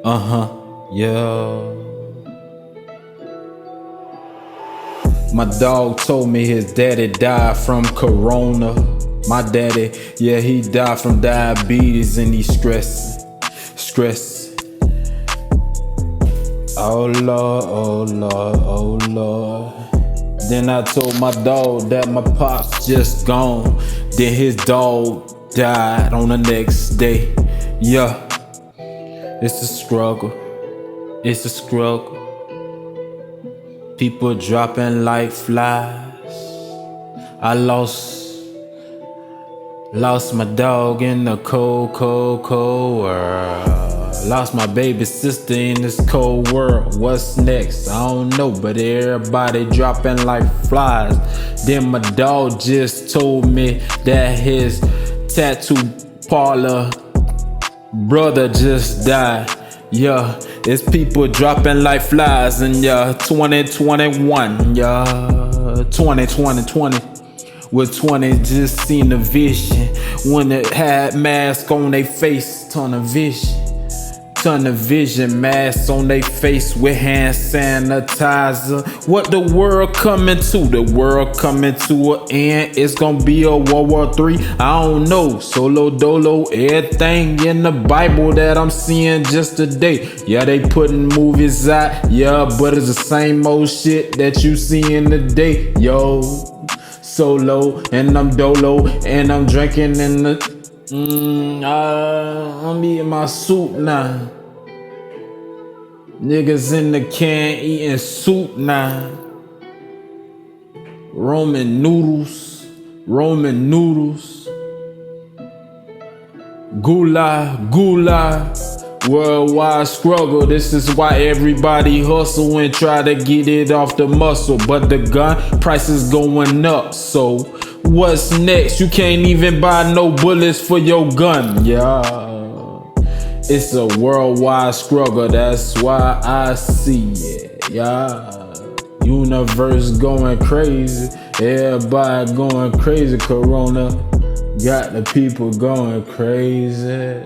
Yeah. My dog told me his daddy died from corona. My daddy, yeah, he died from diabetes and he stress. Oh Lord, oh Lord, oh Lord. Then I told my dog that my pops just gone. Then his dog died on the next day. Yeah, it's a struggle. It's a struggle. People dropping like flies. I lost my dog in the cold world. Lost my baby sister in this cold world. What's next? I don't know, but everybody dropping like flies. Then my dog just told me that his tattoo parlor brother just died. Yeah, it's people dropping like flies in 2021. Yeah, 2020. With 20 just seen the vision. When it had mask on they face, ton of vision, masks on they face with hand sanitizer. What the world coming to? The world coming to an end. It's gonna be a World War III. I don't know. Solo dolo, everything in the Bible that I'm seeing just today. Yeah, they putting movies out. Yeah, but it's the same old shit that you see in the day. Yo, solo and I'm dolo and I'm drinking in the. I'm eating my soup now. Niggas in the can eating soup now. Roman noodles. Gula. Worldwide struggle. This is why everybody hustle and try to get it off the muscle. But the gun price is going up. So what's next? You can't even buy no bullets for your gun. Yeah. It's a worldwide struggle, that's why I see it, yeah. Universe going crazy, everybody going crazy. Corona got the people going crazy.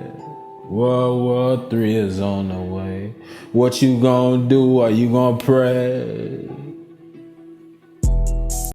World War III is on the way. What you gonna do? Are you gonna pray?